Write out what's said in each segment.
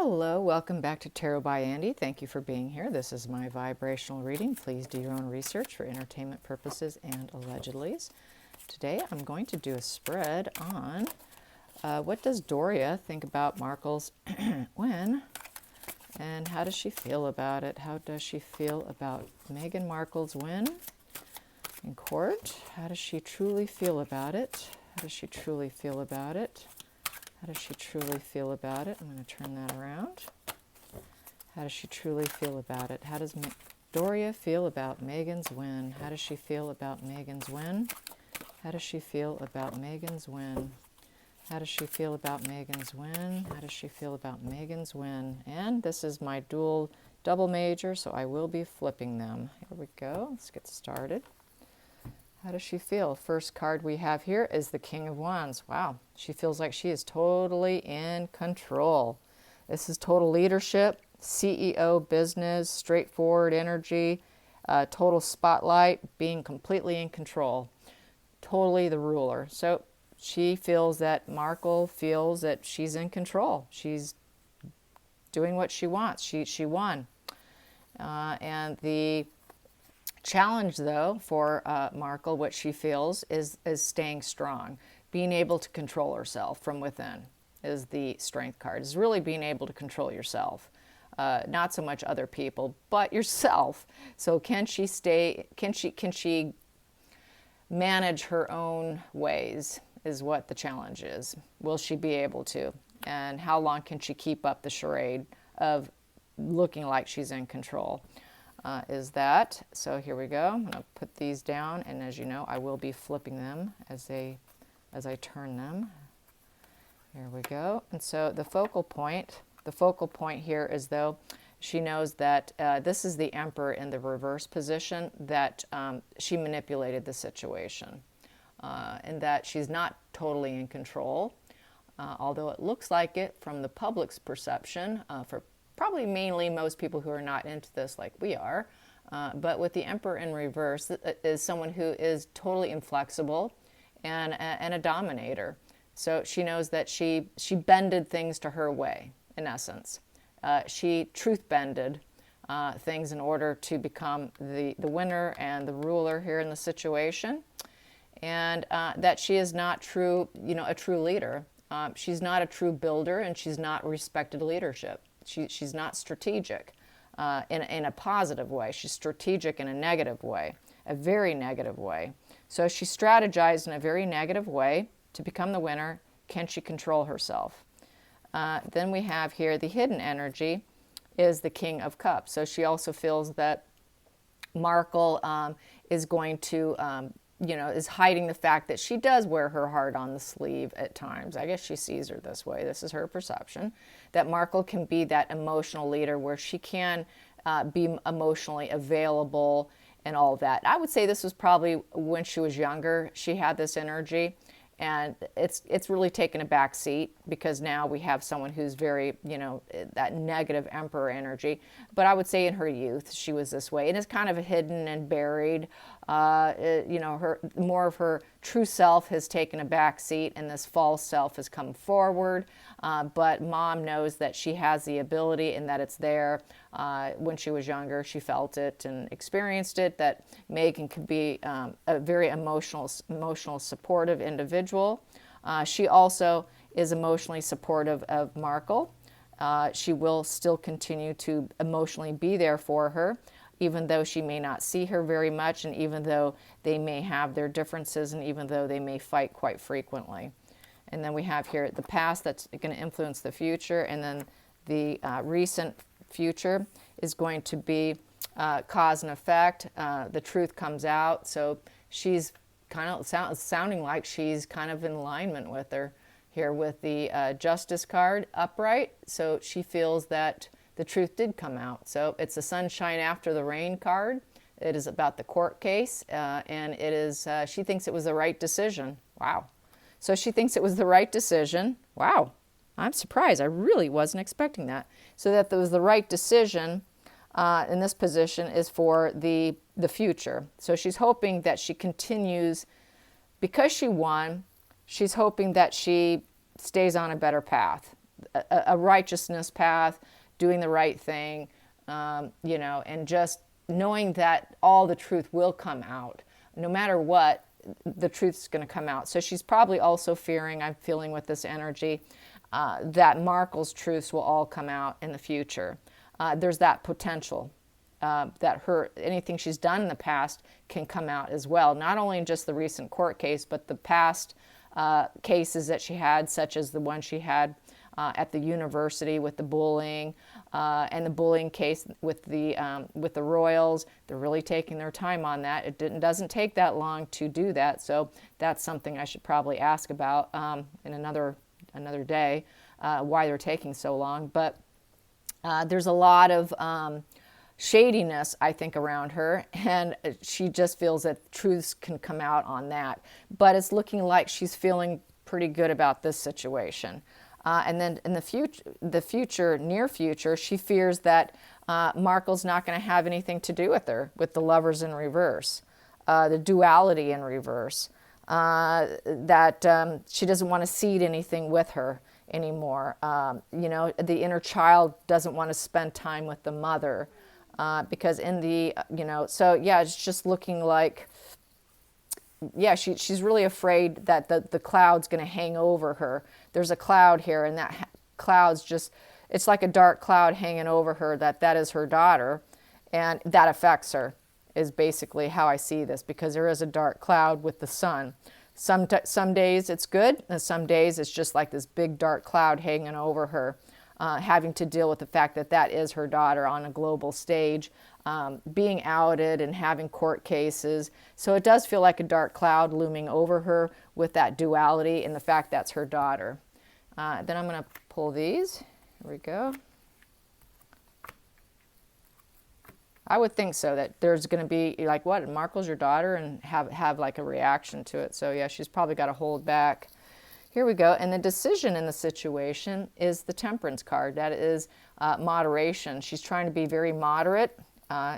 Hello, welcome back to Tarot by Andy. Thank you for being here. This is my vibrational reading. Please do your own research for entertainment purposes and allegedlys. Today I'm going to do a spread on what does Doria think about Markle's win, and how does she feel about it? How does she feel about Meghan Markle's win in court? How does she truly feel about it? How does she truly feel about it? How does she truly feel about it? I'm going to turn that around. How does she truly feel about it? How does Doria feel about Meghan's win? How does she feel about Meghan's win? How does she feel about Meghan's win? How does she feel about Meghan's win? How does she feel about Meghan's win? And this is my double major, so I will be flipping them. Here we go. Let's get started. How does she feel? First card we have here is the King of Wands. Wow, she feels like she is totally in control. This is total leadership, CEO business, straightforward energy, total spotlight, being completely in control, totally the ruler. So she feels that Markle feels that she's in control. She's doing what she wants. She won. And the challenge, though, for Markle, what she feels is staying strong. Being able to control herself from within is the strength card. Is really being able to control yourself. Not so much other people, but yourself. So can she manage her own ways is what the challenge is. Will she be able to? And how long can she keep up the charade of looking like she's in control? Is that. So here we go. I'm going to put these down, and as you know, I will be flipping them as I turn them. Here we go. And so the focal point here is, though, she knows that this is the Emperor in the reverse position, that she manipulated the situation, and that she's not totally in control, although it looks like it from the public's perception, for probably mainly most people who are not into this like we are. But with the Emperor in reverse is someone who is totally inflexible and a dominator. So she knows that she bended things to her way, in essence. She truth bended things in order to become the winner and the ruler here in the situation. And that she is not a true leader. She's not a true builder, and she's not respected leadership. She's not strategic in a positive way. She's strategic in a negative way, a very negative way. So she strategized in a very negative way to become the winner. Can she control herself? Then we have here the hidden energy is the King of Cups. So she also feels that Markle is going to is hiding the fact that she does wear her heart on the sleeve at times. I guess she sees her this way. This is her perception, that Markle can be that emotional leader where she can be emotionally available and all that. I would say this was probably when she was younger. She had this energy, and it's really taken a back seat because now we have someone who's very, that negative Emperor energy. But I would say in her youth, she was this way. And it's kind of hidden and buried. More of her true self has taken a back seat, and this false self has come forward. But Mom knows that she has the ability and that it's there. When she was younger, she felt it and experienced it, that Meghan could be a very emotional, supportive individual. She also is emotionally supportive of Markle. She will still continue to emotionally be there for her, even though she may not see her very much, and even though they may have their differences, and even though they may fight quite frequently. And then we have here the past that's going to influence the future, and then the recent future is going to be cause and effect. The truth comes out, so she's kind of sounding like she's kind of in alignment with her here with the Justice card upright. So she feels that the truth did come out. So it's the sunshine after the rain card. It is about the court case, and it is, she thinks it was the right decision. Wow. So she thinks it was the right decision. Wow. I'm surprised. I really wasn't expecting that. So that there was the right decision in this position is for the future. So she's hoping that she continues, because she won, she's hoping that she stays on a better path. a righteousness path, doing the right thing, and just knowing that all the truth will come out. No matter what, the truth's going to come out. So she's probably also fearing, I'm feeling with this energy, that Markle's truths will all come out in the future. There's that potential that anything she's done in the past can come out as well. Not only in just the recent court case, but the past cases that she had, such as the one she had at the university with the bullying, and the bullying case with the royals. They're really taking their time on that. It doesn't take that long to do that, so that's something I should probably ask about in another day, why they're taking so long. But there's a lot of shadiness, I think, around her, and she just feels that truths can come out on that. But it's looking like she's feeling pretty good about this situation. And then in the near future, she fears that Markle's not going to have anything to do with her, with the Lovers in reverse, the duality in reverse, that she doesn't want to seed anything with her anymore. The inner child doesn't want to spend time with the mother because it's just looking like, she's really afraid that the cloud's going to hang over her. There's a cloud here, and that cloud's just, it's like a dark cloud hanging over her, that is her daughter, and that affects her, is basically how I see this, because there is a dark cloud with the sun. Some days it's good, and some days it's just like this big dark cloud hanging over her, having to deal with the fact that is her daughter on a global stage, being outed and having court cases. So it does feel like a dark cloud looming over her with that duality and the fact that's her daughter. Then I'm going to pull these. Here we go. I would think so, that there's going to be like, what, Markle's your daughter, and have like a reaction to it. So yeah, she's probably got to hold back. Here we go. And the decision in the situation is the Temperance card. That is moderation. She's trying to be very moderate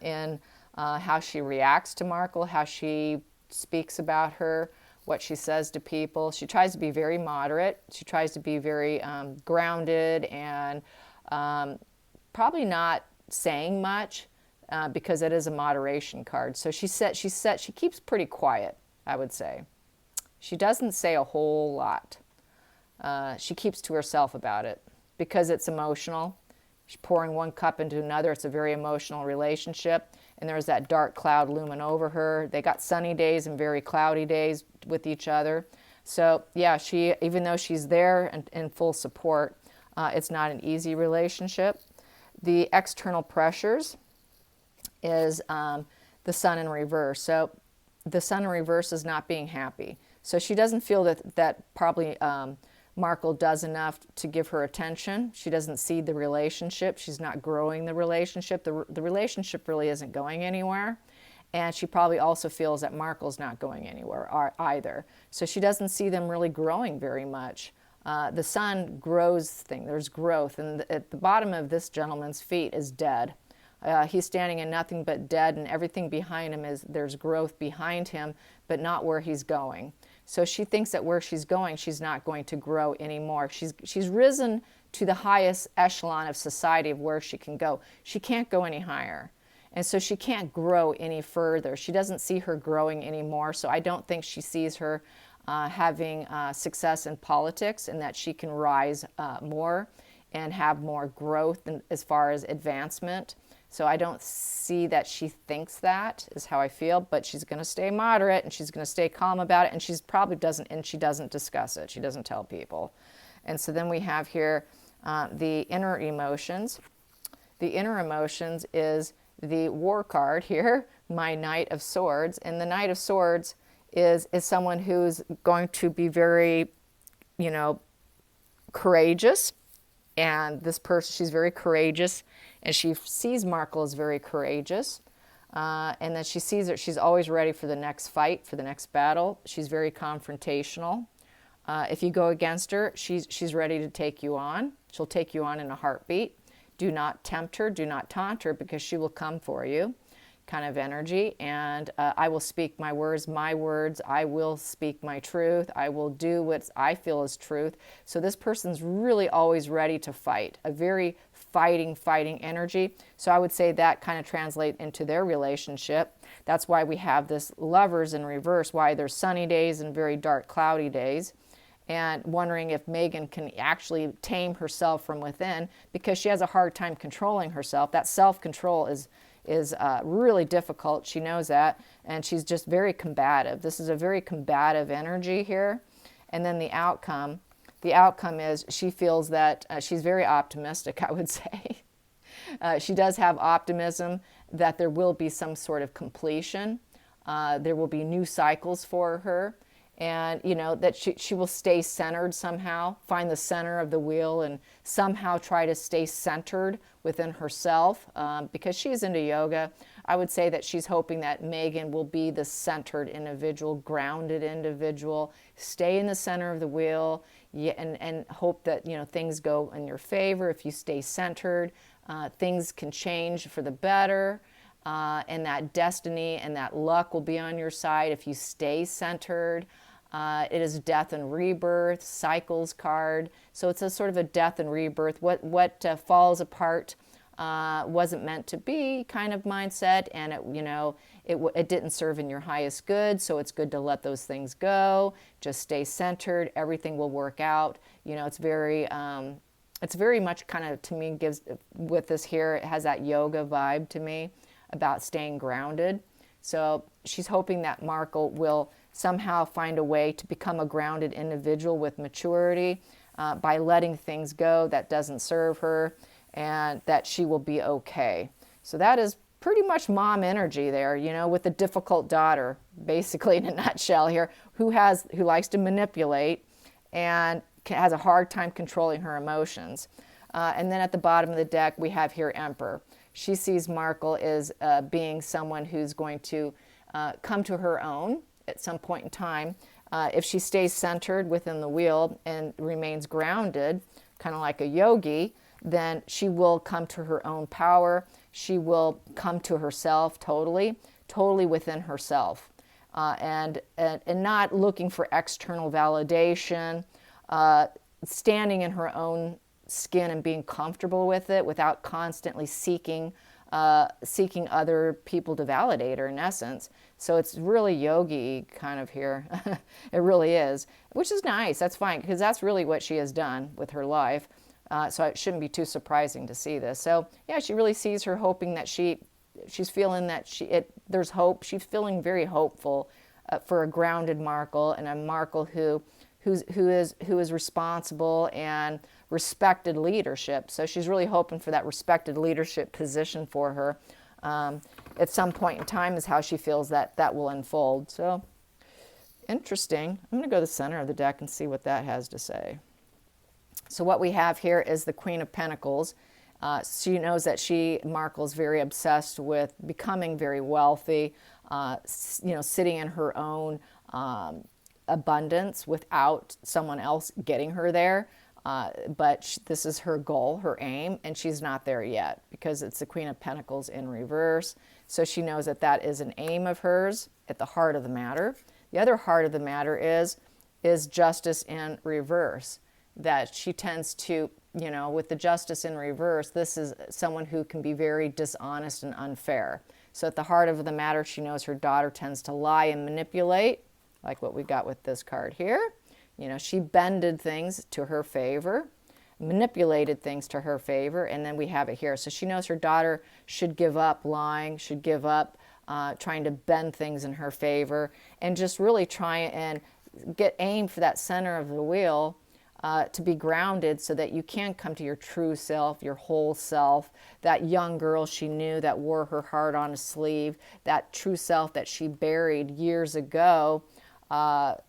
in how she reacts to Markle, how she speaks about her, what she says to people. She tries to be very moderate. She tries to be very grounded and probably not saying much because it is a moderation card. So she keeps pretty quiet, I would say. She doesn't say a whole lot. She keeps to herself about it because it's emotional. She's pouring one cup into another. It's a very emotional relationship. And there's that dark cloud looming over her. They got sunny days and very cloudy days with each other. So yeah, even though she's there and in full support, it's not an easy relationship. The external pressures is the Sun in reverse. So the Sun in reverse is not being happy. So she doesn't feel that probably Markle does enough to give her attention. She doesn't see the relationship. She's not growing the relationship. The relationship really isn't going anywhere. And she probably also feels that Markle's not going anywhere either. So she doesn't see them really growing very much. The Sun grows things. There's growth. And at the bottom of this gentleman's feet is dead. He's standing in nothing but dead, and everything behind him there's growth behind him, but not where he's going. So she thinks that where she's going, she's not going to grow anymore. She's risen to the highest echelon of society of where she can go. She can't go any higher. And so she can't grow any further. She doesn't see her growing anymore. So I don't think she sees her having success in politics, and that she can rise more and have more growth as far as advancement. So I don't see that she thinks that, is how I feel, but she's going to stay moderate and she's going to stay calm about it, and she doesn't discuss it. She doesn't tell people. And so then we have here the inner emotions. The inner emotions is the War card here, my Knight of Swords. And the Knight of Swords is someone who's going to be very, courageous. And this person, she's very courageous, and she sees Markle as very courageous. And then she sees that she's always ready for the next fight, for the next battle. She's very confrontational. If you go against her, she's ready to take you on. She'll take you on in a heartbeat. Do not tempt her. Do not taunt her, because she will come for you. kind of energy. And I will speak my words, I will speak my truth. I will do what I feel is truth. So this person's really always ready to fight, a very fighting energy. So I would say that kind of translates into their relationship. That's why we have this Lovers in reverse, why there's sunny days and very dark, cloudy days. And wondering if Meghan can actually tame herself from within, because she has a hard time controlling herself. That self-control is really difficult. She knows that, and she's just very combative. This is a very combative energy here. And then the outcome is she feels that she's very optimistic, I would say. She does have optimism that there will be some sort of completion. There will be new cycles for her. And, you know, that she will stay centered somehow, find the center of the wheel and somehow try to stay centered within herself. Because she's into yoga, I would say that she's hoping that Meghan will be the centered individual, grounded individual, stay in the center of the wheel, and hope that, you know, things go in your favor. If you stay centered, things can change for the better. And that destiny and that luck will be on your side if you stay centered. It is death and rebirth, cycles card. So it's a sort of a death and rebirth. What falls apart wasn't meant to be kind of mindset, and it didn't serve in your highest good. So it's good to let those things go. Just stay centered. Everything will work out. You know, it's very much kind of, to me, gives with this here. It has that yoga vibe to me about staying grounded. So she's hoping that Markle will somehow find a way to become a grounded individual with maturity by letting things go that doesn't serve her, and that she will be okay. So that is pretty much mom energy there, you know, with the difficult daughter, basically in a nutshell here, who likes to manipulate and has a hard time controlling her emotions. And then at the bottom of the deck, we have here Emperor. She sees Markle as being someone who's going to come to her own at some point in time. If she stays centered within the wheel and remains grounded, kind of like a yogi, then she will come to her own power. She will come to herself totally within herself, and not looking for external validation, standing in her own skin and being comfortable with it without constantly seeking other people to validate her, in essence. So it's really yogi kind of here. It really is, which is nice. That's fine, because that's really what she has done with her life. So it shouldn't be too surprising to see this. So yeah, she really sees her hoping that she's feeling that there's hope. She's feeling very hopeful for a grounded Markle, and a Markle who is responsible and respected leadership. So she's really hoping for that respected leadership position for her. At some point in time is how she feels that will unfold. So interesting. I'm going to go to the center of the deck and see what that has to say. So what we have here is the Queen of Pentacles. She knows that Markle's very obsessed with becoming very wealthy, sitting in her own abundance without someone else getting her there. But this is her goal, her aim, and she's not there yet because it's the Queen of Pentacles in reverse. So she knows that is an aim of hers at the heart of the matter. The other heart of the matter is justice in reverse, that she tends to, with the justice in reverse, this is someone who can be very dishonest and unfair. So at the heart of the matter, she knows her daughter tends to lie and manipulate, like what we got with this card here. She bended things to her favor, manipulated things to her favor, and then we have it here. So she knows her daughter should give up lying, should give up trying to bend things in her favor, and just really try and aim for that center of the wheel to be grounded so that you can come to your true self, your whole self, that young girl she knew that wore her heart on a sleeve, that true self that she buried years ago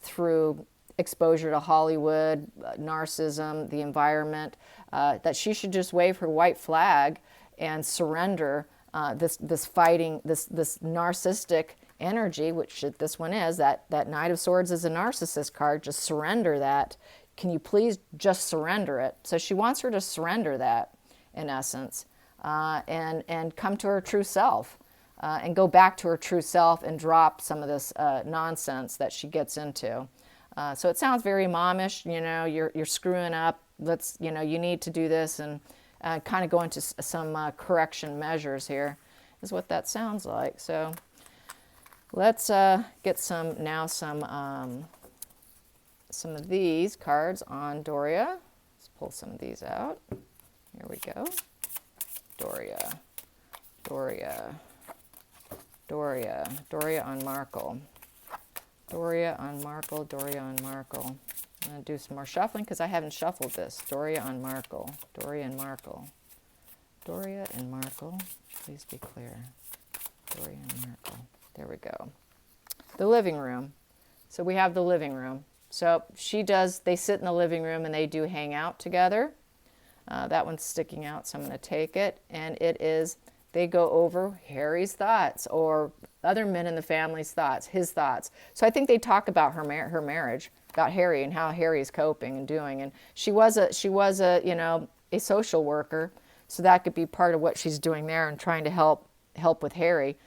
through exposure to Hollywood, narcissism, the environment, that she should just wave her white flag and surrender this narcissistic energy, which this one is, that Knight of Swords is a narcissist card. Just surrender that. Can you please just surrender it? So she wants her to surrender that, in essence, and come to her true self. and go back to her true self and drop some of this nonsense that she gets into. So it sounds very momish, you're screwing up, you need to do this, and kind of go into some correction measures here is what that sounds like. So let's get some of these cards on Doria. Let's pull some of these out. Here we go. Doria, Doria, Doria, Doria on Markle. Doria on Markle, Doria on Markle. I'm going to do some more shuffling because I haven't shuffled this. Doria on Markle, Doria and Markle. Doria and Markle, please be clear. Doria and Markle. There we go. The living room. So we have the living room. So they sit in the living room and they do hang out together. That one's sticking out, so I'm going to take it. And they go over Harry's thoughts or other men in the family's thoughts, his thoughts. So I think they talk about her marriage, about Harry and how Harry's coping and doing. And she was a social worker, so that could be part of what she's doing there and trying to help with Harry.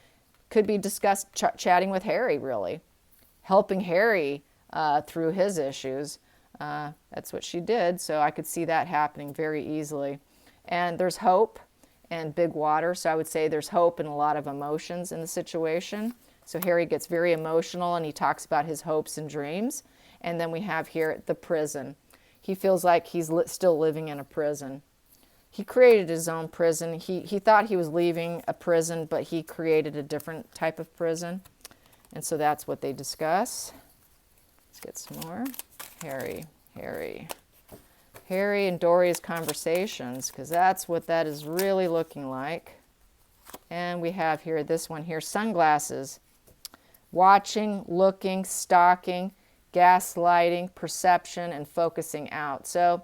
Could be discussed chatting with Harry, really, helping Harry through his issues. That's what she did, so I could see that happening very easily. And there's hope and big water, so I would say there's hope and a lot of emotions in the situation. So Harry gets very emotional and he talks about his hopes and dreams. And then we have here the prison. He feels like he's still living in a prison. He created his own prison. He thought he was leaving a prison, but he created a different type of prison. And so that's what they discuss. Let's get some more. Harry and Doria's conversations, because that's what that is really looking like. And we have here, this one here, sunglasses. Watching, looking, stalking, gaslighting, perception, and focusing out. So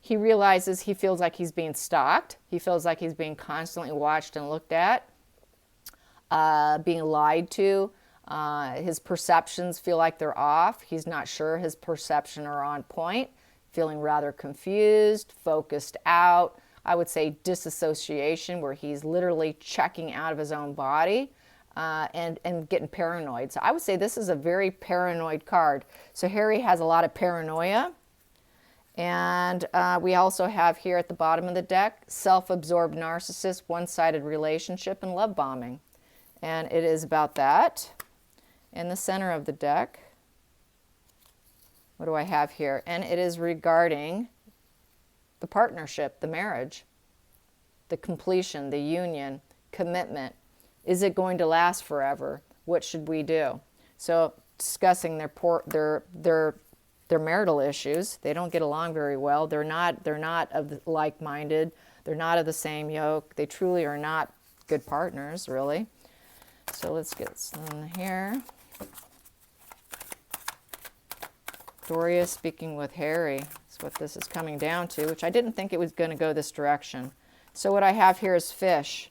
he realizes he feels like he's being stalked. He feels like he's being constantly watched and looked at, being lied to. His perceptions feel like they're off. He's not sure his perception are on point. Feeling rather confused, focused out. I would say disassociation, where he's literally checking out of his own body and getting paranoid. So I would say this is a very paranoid card. So Harry has a lot of paranoia. And we also have here at the bottom of the deck, self-absorbed narcissist, one-sided relationship, and love bombing. And it is about that. In the center of the deck, what do I have here? And it is regarding the partnership, the marriage, the completion, the union, commitment. Is it going to last forever? What should we do? So discussing their marital issues. They don't get along very well. They're not of like-minded. They're not of the same yoke. They truly are not good partners, really. So let's get some here. Doria speaking with Harry is what this is coming down to, which I didn't think it was going to go this direction. So what I have here is fish.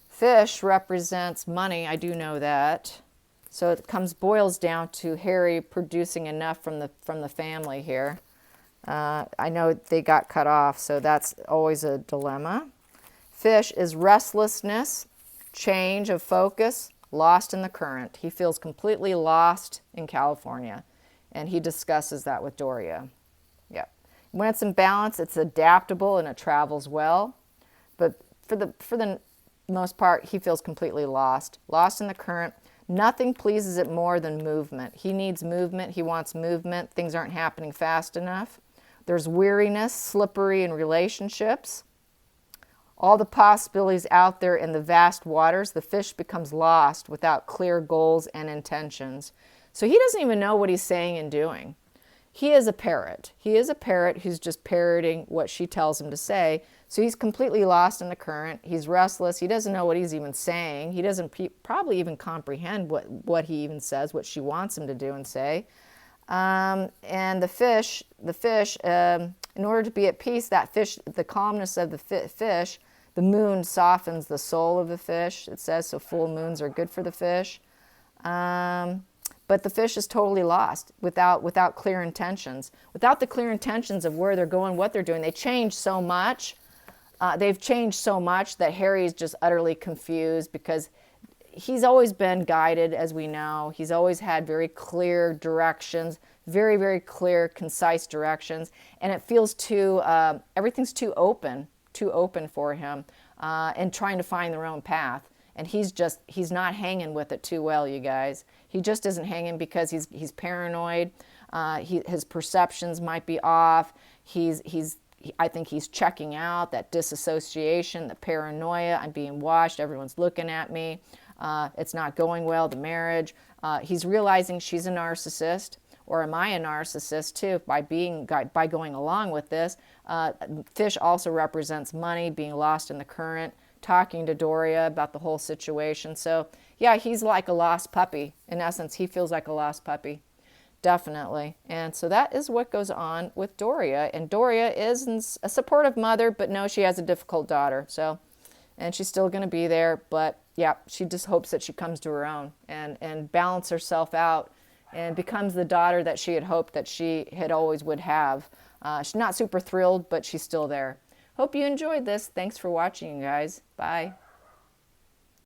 Fish represents money. I do know that. So it boils down to Harry producing enough from the family here. I know they got cut off, so that's always a dilemma. Fish is restlessness, change of focus, lost in the current. He feels completely lost in California, and he discusses that with Doria. Yeah. When it's in balance, it's adaptable and it travels well, but for the most part, he feels completely lost in the current. Nothing pleases it more than movement. He needs movement. He wants movement. Things aren't happening fast enough. There's weariness, slippery in relationships. All the possibilities out there in the vast waters, the fish becomes lost without clear goals and intentions. So he doesn't even know what he's saying and doing. He is a parrot. He is a parrot who's just parroting what she tells him to say. So he's completely lost in the current. He's restless. He doesn't know what he's even saying. He doesn't probably even comprehend what he even says, what she wants him to do and say. And the fish, in order to be at peace, that fish, the calmness of the fish, the moon softens the soul of the fish, it says, so full moons are good for the fish. But the fish is totally lost without clear intentions. Without the clear intentions of where they're going, what they're doing. They change so much. They've changed so much that Harry's just utterly confused because he's always been guided, as we know. He's always had very clear directions, very, very clear, concise directions. And it feels too, everything's too open for him, and trying to find their own path. And he's not hanging with it too well, you guys. He just isn't hanging because he's paranoid. His perceptions might be off. I think he's checking out, that disassociation, the paranoia. I'm being watched. Everyone's looking at me. It's not going well, the marriage. He's realizing she's a narcissist, or am I a narcissist too, by going along with this. Fish also represents money, being lost in the current, talking to Doria about the whole situation. So yeah, he's like a lost puppy. In essence, he feels like a lost puppy. Definitely. And so that is what goes on with Doria. And Doria is a supportive mother, but no, she has a difficult daughter. So, and she's still going to be there. But yeah, she just hopes that she comes to her own and balance herself out and becomes the daughter that she had hoped that she had always would have. She's not super thrilled, but she's still there. Hope you enjoyed this. Thanks for watching, you guys. Bye.